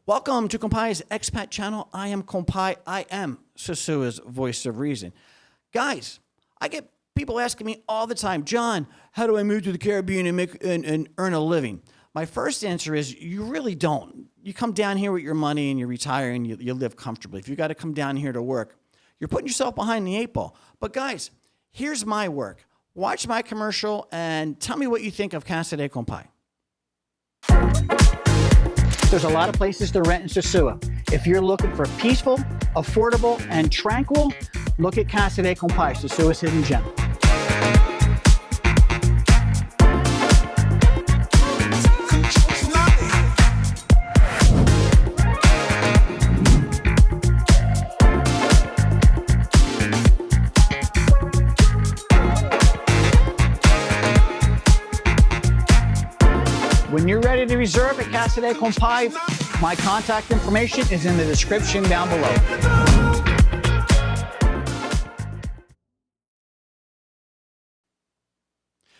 Welcome to Compai's Expat Channel. I am Compai. I am Susua's voice of reason. Guys, I get people asking me all the time, John, how do I move to the Caribbean and earn a living? My first answer is you really don't. You come down here with your money and you retire and you live comfortably. If you got to come down here to work, you're putting yourself behind the 8 ball. But guys, here's my work. Watch my commercial and tell me what you think of Casa De Compai. There's a lot of places to rent in Susua. If you're looking for peaceful, affordable, and tranquil, look at Casa De Compai, Susua's hidden gem. When you're ready to reserve at Casa De Compai, my contact information is in the description down below.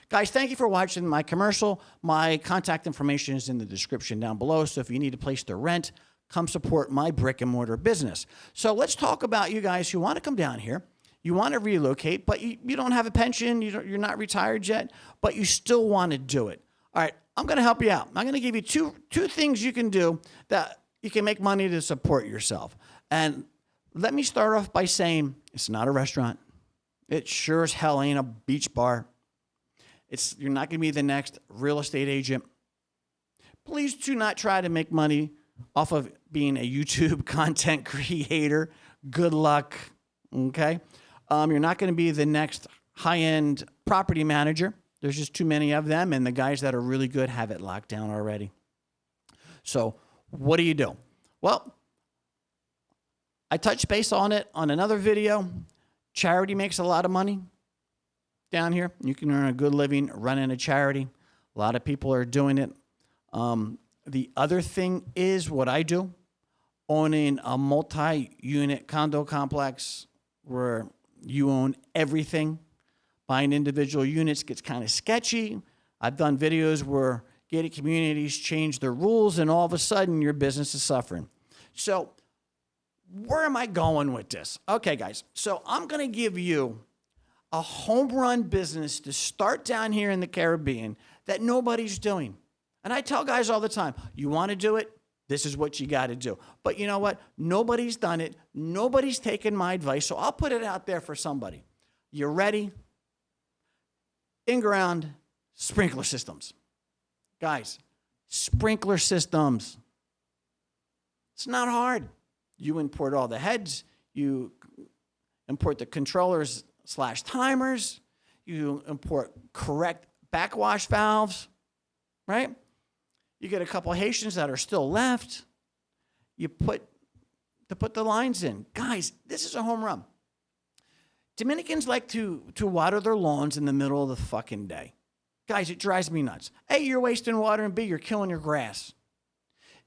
Guys, thank you for watching my commercial. My contact information is in the description down below, so if you need a place to rent, come support my brick and mortar business. So let's talk about you guys who want to come down here. You want to relocate, but you don't have a pension, you're not retired yet, but you still want to do it. All right, I'm going to help you out. I'm going to give you two things you can do that you can make money to support yourself. And let me start off by saying it's not a restaurant. It sure as hell ain't a beach bar. You're not going to be the next real estate agent. Please do not try to make money off of being a YouTube content creator. Good luck, okay? You're not going to be the next high-end property manager. There's just too many of them, and the guys that are really good have it locked down already. So what do you do? Well, I touched base on it on another video. Charity makes a lot of money down here. You can earn a good living running a charity. A lot of people are doing it. The other thing is what I do, owning a multi-unit condo complex where you own everything. Buying individual units gets kind of sketchy. I've done videos where gated communities change their rules and all of a sudden your business is suffering. So where am I going with this? Okay, guys. So I'm going to give you a home run business to start down here in the Caribbean that nobody's doing. And I tell guys all the time, you want to do it? This is what you got to do. But you know what? Nobody's done it. Nobody's taken my advice. So I'll put it out there for somebody. You ready? In-ground sprinkler systems. Guys, sprinkler systems. It's not hard. You import all the heads. You import the controllers / timers. You import correct backwash valves, right? You get a couple Haitians that are still left. You put the lines in. Guys, this is a home run. Dominicans like to water their lawns in the middle of the fucking day. Guys, it drives me nuts. A, you're wasting water, and B, you're killing your grass.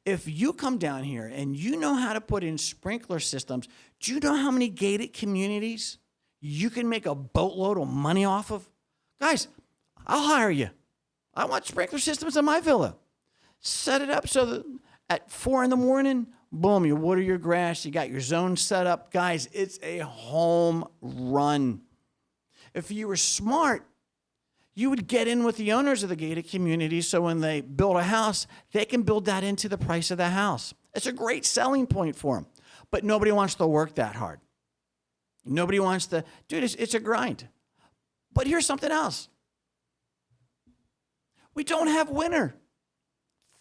If you come down here and you know how to put in sprinkler systems, do you know how many gated communities you can make a boatload of money off of? Guys, I'll hire you. I want sprinkler systems in my villa. Set it up so that at 4 in the morning, boom, you water your grass. You got your zone set up. Guys, it's a home run. If you were smart, you would get in with the owners of the gated community so when they build a house, they can build that into the price of the house. It's a great selling point for them. But nobody wants to work that hard. Nobody wants to, dude, it's a grind. But here's something else. We don't have winter.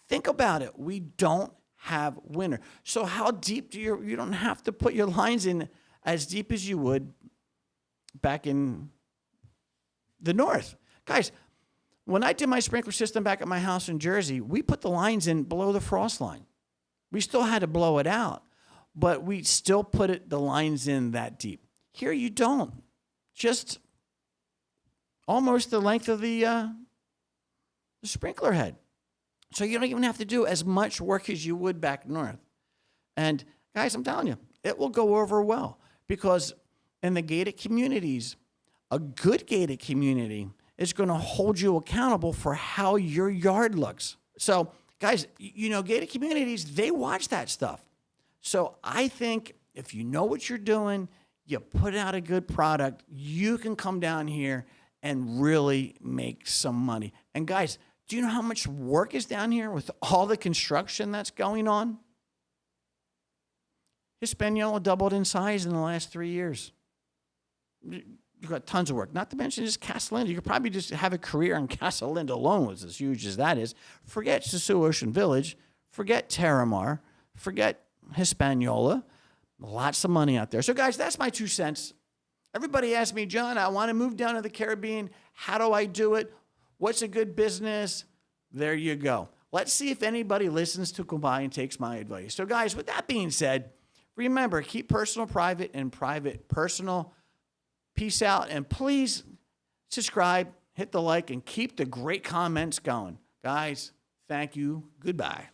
Think about it. We don't have winter. So how deep do you don't have to put your lines in as deep as you would back in the north. Guys, when I did my sprinkler system back at my house in Jersey, we put the lines in below the frost line. We still had to blow it out, but we still put the lines in that deep. Here you don't. Just almost the length of the sprinkler head. So you don't even have to do as much work as you would back north. And guys, I'm telling you, it will go over well because in the gated communities, a good gated community is going to hold you accountable for how your yard looks. So Guys, gated communities, they watch that stuff. So I think if you know what you're doing, you put out a good product, you can come down here and really make some money. And guys, do you know how much work is down here with all the construction that's going on? Hispaniola doubled in size in the last 3 years. You've got tons of work. Not to mention just Casa Linda. You could probably just have a career in Casa Linda alone, was as huge as that is. Forget Sosúa Ocean Village. Forget Terramar. Forget Hispaniola. Lots of money out there. So, guys, that's my 2 cents. Everybody asks me, John, I want to move down to the Caribbean. How do I do it? What's a good business? There you go. Let's see if anybody listens to Compai and takes my advice. So, guys, with that being said, remember, keep personal private and private personal. Peace out, and please subscribe, hit the like, and keep the great comments going. Guys, thank you. Goodbye.